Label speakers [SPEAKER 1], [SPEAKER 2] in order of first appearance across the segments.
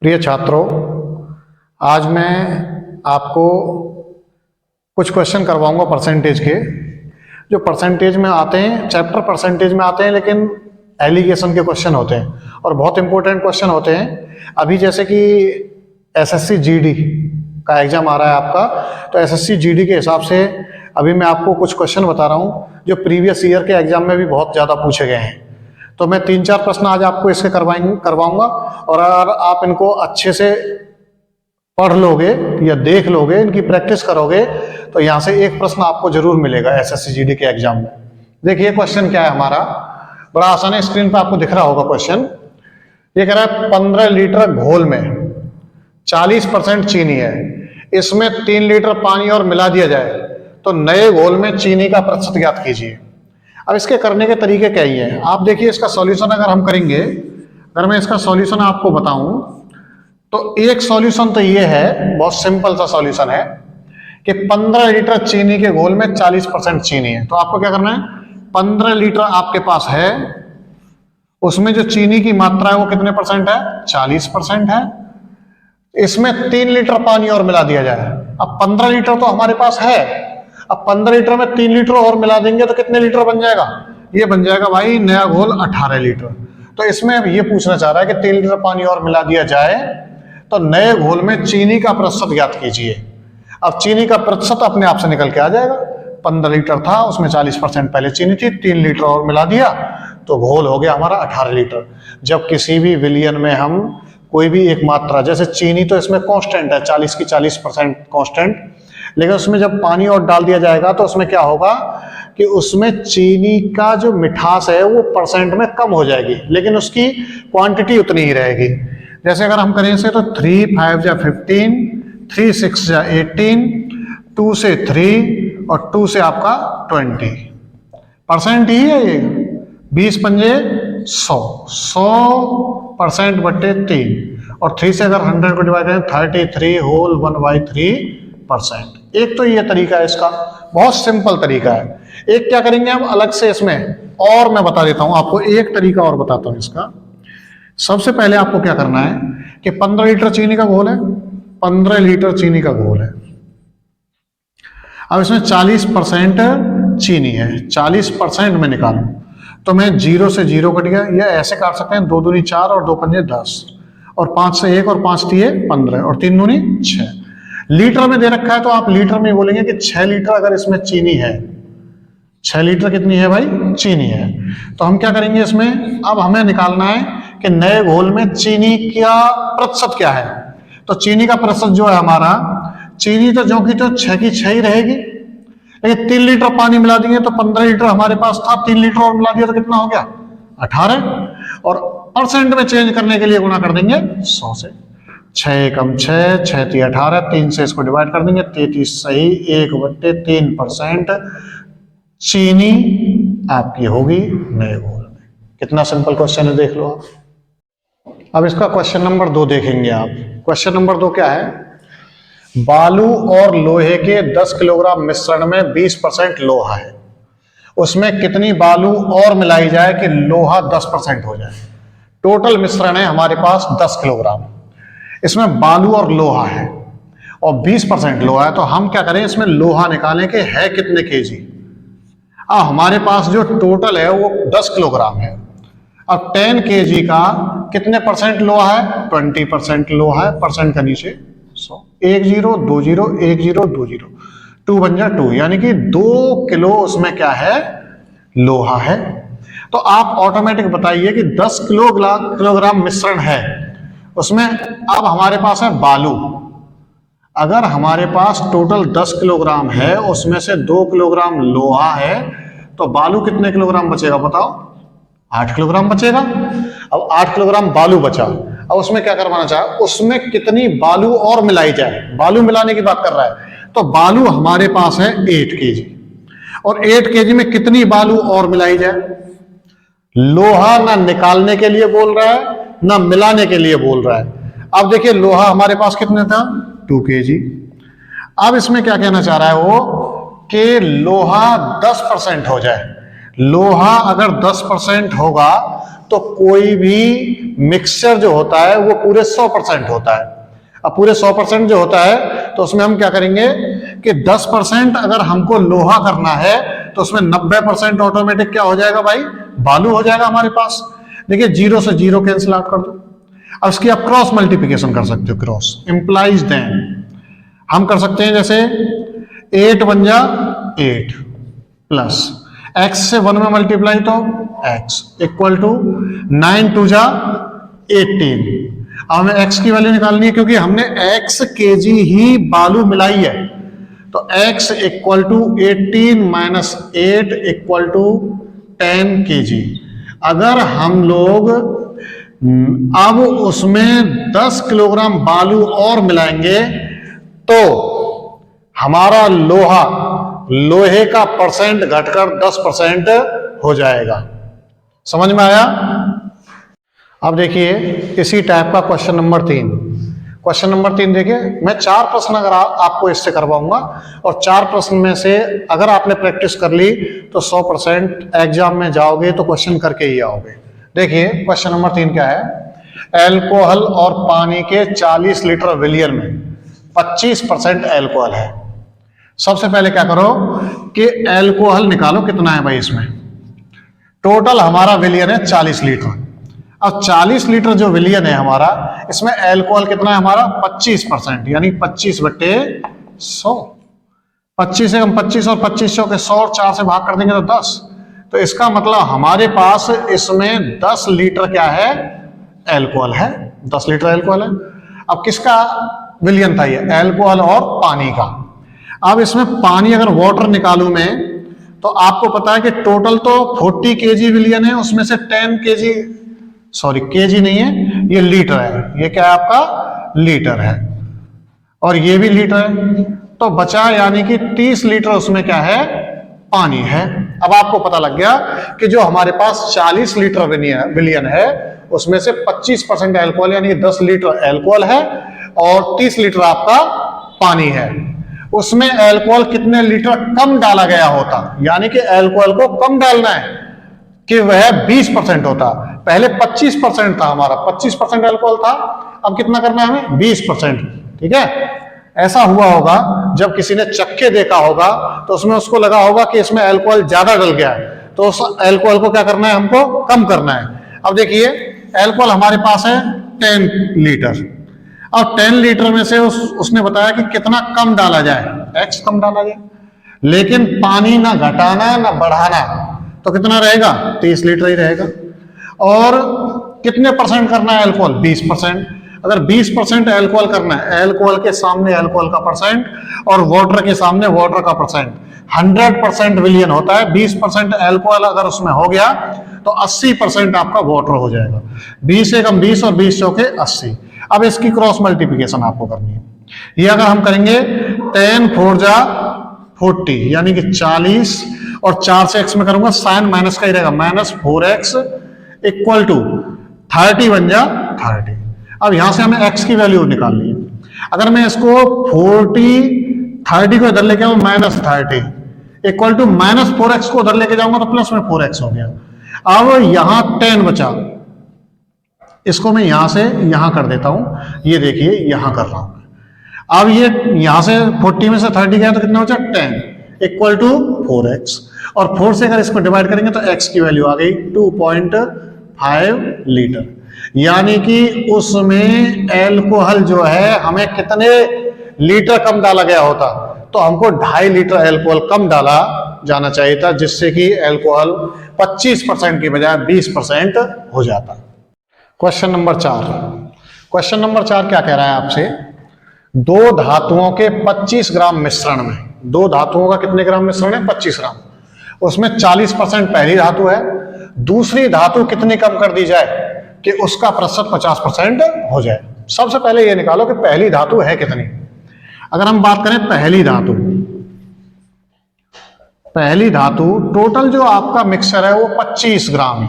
[SPEAKER 1] प्रिय छात्रों, आज मैं आपको कुछ क्वेश्चन करवाऊंगा परसेंटेज के, जो परसेंटेज में आते हैं, चैप्टर परसेंटेज में आते हैं, लेकिन एलिगेशन के क्वेश्चन होते हैं और बहुत इंपॉर्टेंट क्वेश्चन होते हैं। अभी जैसे कि एसएससी जीडी का एग्जाम आ रहा है आपका, तो एसएससी जीडी के हिसाब से अभी मैं आपको कुछ क्वेश्चन बता रहा हूँ जो प्रीवियस ईयर के एग्जाम में भी बहुत ज़्यादा पूछे गए हैं। तो मैं 3-4 प्रश्न आज आपको इसके करवाऊंगा और अगर आप इनको अच्छे से पढ़ लोगे या देख लोगे, इनकी प्रैक्टिस करोगे, तो यहाँ से एक प्रश्न आपको जरूर मिलेगा एसएससी जीडी के एग्जाम में। देखिए क्वेश्चन क्या है हमारा, बड़ा आसान है, स्क्रीन पर आपको दिख रहा होगा क्वेश्चन। ये कह रहा है 15 लीटर घोल में 40% चीनी है, इसमें 3 लीटर पानी और मिला दिया जाए तो नए घोल में चीनी का प्रतिशत ज्ञात कीजिए। अब इसके करने के तरीके क्या ही है, आप देखिए इसका सॉल्यूशन अगर हम करेंगे, अगर मैं इसका सॉल्यूशन आपको बताऊं तो एक सॉल्यूशन तो ये है, बहुत सिंपल सा सॉल्यूशन है कि 15 लीटर चीनी के घोल में 40% चीनी है। तो आपको क्या करना है, 15 लीटर आपके पास है, उसमें जो चीनी की मात्रा है वो कितने परसेंट है, 40% है। इसमें 3 लीटर पानी और मिला दिया जाए। अब 15 लीटर तो हमारे पास है, अब 15 लीटर में 3 लीटर और मिला देंगे तो कितने लीटर बन जाएगा, ये बन जाएगा भाई नया घोल 18 लीटर। तो इसमें अब ये पूछना चाह रहा है कि 3 लीटर पानी और मिला दिया जाए तो नए घोल में चीनी का प्रतिशत ज्ञात कीजिए। अब चीनी का प्रतिशत अपने आप से निकल के आ जाएगा, 15 लीटर था, उसमें 40% पहले चीनी थी, 3 लीटर और मिला दिया तो घोल हो गया हमारा 18 लीटर। जब किसी भी विलियन में हम कोई भी एक मात्रा, जैसे चीनी तो इसमें कांस्टेंट है, 40 की 40% कांस्टेंट, लेकिन उसमें जब पानी और डाल दिया जाएगा तो उसमें क्या होगा कि उसमें चीनी का जो मिठास है वो परसेंट में कम हो जाएगी, लेकिन उसकी क्वांटिटी उतनी ही रहेगी। जैसे अगर हम करें इसे तो 3 5 या 15, 3 6 या 18, 2 से 3 और 2 से आपका 20% ही है ये। 20 पंजे 100% बटे 3 और 3 से अगर 100 को डिवाइड करें 33 होल 1/3%। एक तो ये तरीका है इसका, बहुत सिंपल तरीका है। एक क्या करेंगे हम अलग से इसमें, और मैं बता देता हूं आपको, एक तरीका और बताता हूं इसका। सबसे पहले आपको क्या करना है कि 15 लीटर चीनी का घोल है, 15 लीटर चीनी का घोल है। अब इसमें 40% चीनी है, 40% में निकालूं तो मैं 0 से 0 कट गया, या ऐसे काट सकते हैं 2 दूनी 4 और 2 पंजे 10 और 5 से 1 और 5 दिए 15 और 3 दूनी 6। लीटर में दे रखा है तो आप लीटर में बोलेंगे कि 6 लीटर अगर इसमें चीनी है, 6 लीटर कितनी है भाई, चीनी है। तो हम क्या करेंगे इसमें, अब हमें निकालना है कि नए घोल में चीनी का प्रतिशत क्या है। तो चीनी का प्रतिशत जो है हमारा, चीनी तो जो की तो 6 की 6 ही रहेगी, लेकिन 3 लीटर पानी मिला देंगे तो 15 लीटर हमारे पास था, 3 लीटर और मिला दिया तो कितना हो गया 18, और परसेंट में चेंज करने के लिए गुणा कर देंगे 100 से। 6 कम 6, 6 3 18, 3 से इसको डिवाइड कर देंगे, 33 सही, 1/3% चीनी आपकी होगी नए घोल में। कितना सिंपल क्वेश्चन है, देख लो आप। अब इसका क्वेश्चन नंबर 2 देखेंगे आप। क्वेश्चन नंबर 2 क्या है, बालू और लोहे के 10 किलोग्राम मिश्रण में 20% लोहा है, उसमें कितनी बालू और मिलाई जाए कि लोहा 10% हो जाए। टोटल मिश्रण है हमारे पास 10 किलोग्राम, इसमें बालू और लोहा है और 20% लोहा है। तो हम क्या करें, इसमें लोहा निकालें कि है कितने केजी। हमारे पास जो टोटल है वो 10 किलोग्राम है। अब 10 केजी का कितने परसेंट लोहा है, 20% लोहा है, परसेंट का नीचे 100, 1 0 2 0 1 0 2 0, 2 बन जा 2, यानी कि 2 किलो उसमें क्या है, लोहा है। तो आप ऑटोमेटिक बताइए कि 10 किलोग्राम मिश्रण है, उसमें अब हमारे पास है बालू। अगर हमारे पास टोटल 10 किलोग्राम है, उसमें से 2 किलोग्राम लोहा है, तो बालू कितने किलोग्राम बचेगा बताओ, 8 किलोग्राम बचेगा। अब 8 किलोग्राम बालू बचा, अब उसमें क्या करवाना चाहे, उसमें कितनी बालू और मिलाई जाए, बालू मिलाने की बात कर रहा है। तो बालू हमारे पास है 8 केजी, और 8 केजी में कितनी बालू और मिलाई जाए। लोहा ना निकालने के लिए बोल रहा है ना मिलाने के लिए बोल रहा है। अब देखिए लोहा हमारे पास कितने था, 2 केजी। अब इसमें क्या कहना चाह रहा है वो कि लोहा 10% हो जाए, लोहा अगर 10% होगा तो कोई भी मिक्सचर जो होता है वो पूरे 100% होता है। अब पूरे 100% जो होता है तो उसमें हम क्या करेंगे कि 10% अगर हमको लोहा करना है तो उसमें 90% ऑटोमेटिक क्या हो जाएगा भाई, बालू हो जाएगा हमारे पास। देखिए 0 से 0 कैंसिल आउट कर दो। अब इसकी आप क्रॉस मल्टीप्लिकेशन कर सकते हो, क्रॉस इंप्लाइज देन हम कर सकते हैं, जैसे 8 बन जा 8 प्लस x से 1 में मल्टीप्लाई तो x इक्वल टू 9 2 जा 18। अब हमें x की वैल्यू निकालनी है क्योंकि हमने x kg ही बालू मिलाई है, तो x equal to 18 minus 8 equal to 10 kg। अगर हम लोग अब उसमें 10 किलोग्राम बालू और मिलाएंगे तो हमारा लोहे का परसेंट घटकर 10% हो जाएगा। समझ में आया? अब देखिए इसी टाइप का क्वेश्चन नंबर 3। क्वेश्चन नंबर 3 देखिए, मैं 4 प्रश्न अगर आपको इससे करवाऊंगा और 4 प्रश्न में से अगर आपने प्रैक्टिस कर ली तो 100% एग्जाम में जाओगे तो क्वेश्चन करके ही आओगे। देखिए क्वेश्चन नंबर 3 क्या है, एल्कोहल और पानी के 40 लीटर विलियन में 25% एल्कोहल है। सबसे पहले क्या करो कि एल्कोहल निकालो कितना है भाई इसमें। टोटल हमारा विलियन है 40 लीटर। अब 40 लीटर जो विलियन है हमारा, इसमें एल्कोहल कितना है हमारा 25%, यानी 25/100। 25 से हम 25 और 2500 के 100 और 4 से भाग कर देंगे तो 10। तो इसका मतलब हमारे पास इसमें 10 लीटर क्या है, एल्कोहल है। 10 लीटर एल्कोहल है। अब किसका विलियन था ये, एल्कोहल और पानी का। अब इसमें पानी अगर वाटर निकालूं मैं तो आपको पता है कि टोटल तो 40 kg विलियन है, उसमें से 10 kg, सॉरी केजी नहीं है ये लीटर है, ये क्या है आपका लीटर है और ये भी लीटर है, तो बचा यानी कि 30 लीटर उसमें क्या है, पानी है। अब आपको पता लग गया कि जो हमारे पास 40 लीटर विलियन है उसमें से 25% एल्कोहल यानी 10 लीटर एल्कोहल है और 30 लीटर आपका पानी है। उसमें एल्कोहल कितने लीटर कम डाला गया होता, यानी कि एल्कोहल को कम डालना है कि वह 20% होता। पहले 25% था हमारा, 25% एल्कोहल था, अब कितना करना है हमें 20%। ठीक है, ऐसा हुआ होगा जब किसी ने चक्के देखा होगा तो उसमें उसको लगा होगा कि इसमें एल्कोहल ज्यादा डल गया है, तो उस एल्कोहल को क्या करना है, हमको कम करना है। अब देखिए एल्कोहल हमारे पास है 10 लीटर और 10 लीटर में से उसने बताया कि कितना कम डाला जाए, x कम डाला जाए, लेकिन पानी ना घटाना ना बढ़ाना, तो कितना रहेगा 30 लीटर ही रहेगा। और कितने परसेंट करना है एल्कोहल, 20%। अगर 20% एल्कोहल करना है, एल्कोहल के सामने एल्कोहल का परसेंट और वाटर के सामने वाटर का परसेंट, 100% विलियन होता है। 20% एल्कोहल अगर उसमें हो गया तो 80% आपका वाटर हो जाएगा। 20 एकम 20 और 20 चौके 80। अब इसकी क्रॉस मल्टीप्लिकेशन आपको करनी है। ये अगर हम करेंगे 10 4 जा 40 यानी कि 40 और 4 से x में करूंगा साइन माइनस का ही रहेगा, -4x इक्वल टू 30 बन जा 30। अब यहां से हमें x की वैल्यू निकालनी है। अगर मैं इसको 30 को इधर लेके आऊं -30 इक्वल टू -4x को उधर लेके जाऊंगा तो प्लस में 4x हो गया। अब यहां 10 बचा, इसको मैं यहां से यहां कर देता हूं, ये देखिए यहां कर रहा हूं। अब ये यहां से 40 में से 30 गया तो कितना बचा 10 इक्वल टू 4x, और 4 से अगर इसको डिवाइड करेंगे तो x की वैल्यू आ गई 2.5 लीटर, यानी कि उसमें एल्कोहल जो है हमें कितने लीटर कम डाला गया होता, तो हमको 2.5 लीटर एल्कोहल कम डाला जाना चाहिए था, जिससे कि एल्कोहल 25% की बजाय 20% हो जाता। Question number 4। क्वेश्चन नंबर 4 क्या कह रहा है आपसे, दो धातुओं के 25 ग्राम मिश्रण में, दो धातुओं का कितने ग्राम मिश्रण है 25 ग्राम, उसमें 40% पहली धातु है, दूसरी धातु कितनी कम कर दी जाए कि उसका प्रतिशत 50% हो जाए। सबसे पहले यह निकालो कि पहली धातु है कितनी। अगर हम बात करें पहली धातु टोटल जो आपका मिक्सचर है वो 25 ग्राम है।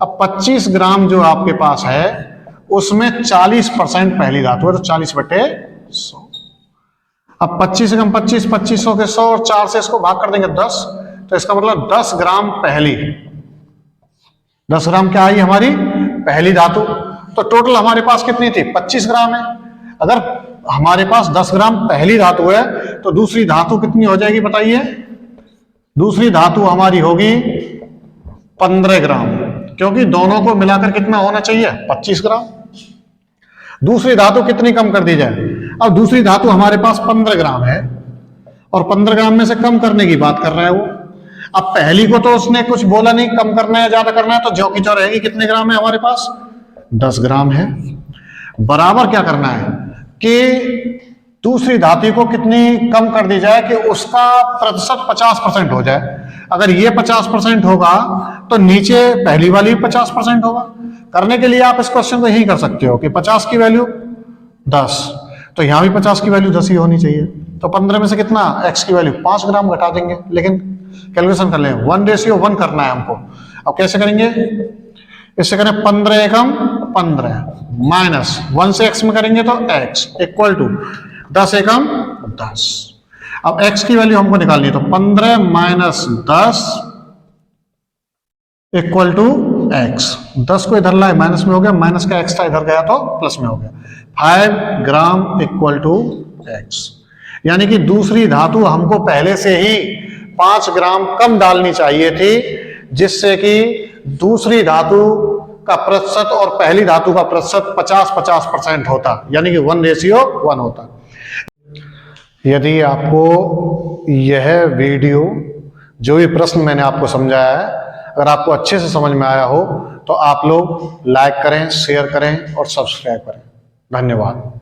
[SPEAKER 1] अब 25 ग्राम जो आपके पास है उसमें 40% पहली धातु है, तो 40/100। अब 25 से कम 25, 2500 के 100 और 4 से इसको भाग कर देंगे 10, तो इसका मतलब 10 ग्राम पहली, 10 ग्राम क्या आई हमारी पहली धातु। तो टोटल हमारे पास कितनी थी 25 ग्राम है। अगर हमारे पास 10 ग्राम पहली धातु है तो दूसरी धातु कितनी हो जाएगी बताइए। दूसरी धातु हमारी होगी 15 ग्राम, क्योंकि दोनों को मिलाकर कितना होना चाहिए 25 ग्राम। दूसरी धातु कितनी कम कर दी जाए। अब दूसरी धातु हमारे पास 15 ग्राम है और 15 ग्राम में से कम करने की बात कर रहा है वो। अब पहली को तो उसने कुछ बोला नहीं कम करना है ज्यादा करना है, तो जो की जो रहेगी कितने ग्राम है हमारे पास 10 ग्राम है। बराबर क्या करना है कि दूसरी धातु को कितनी कम कर दी जाए कि उसका प्रतिशत 50% हो जाए। अगर ये 50% होगा तो नीचे पहली वाली 50% होगा। करने के लिए आप इस क्वेश्चन को यही कर सकते हो कि 50 की वैल्यू 10, तो यहां भी 50 की वैल्यू 10 ही होनी चाहिए। तो 15 में से कितना x की वैल्यू 5 ग्राम घटा देंगे। लेकिन कैलकुलेशन कर लें 1:1 करना है हमको। अब कैसे करेंगे, इससे करें 15 एकम 15 माइनस 1 से x में करेंगे तो x इक्वल टू 10 एकम 10। अब x की वैल्यू हमको निकालनी है, तो 15 माइनस 10 इक्वल टू x। 10 को इधर लाए माइनस में हो गया, माइनस का x था इधर गया तो प्लस में हो गया। 5 ग्राम इक्वल टू x। यानी कि दूसरी धातु हमको पहले से ही 5 ग्राम कम डालनी चाहिए थी, जिससे कि दूसरी धातु का प्रतिशत और पहली धातु का प्रतिशत 50-50% होता, यानी कि 1:1 होता। यदि आपको यह वीडियो जो भी प्रश्न मैंने आपको समझाया है अगर आपको अच्छे से समझ में आया हो तो आप लोग लाइक करें, शेयर करें और सब्सक्राइब करें। धन्यवाद।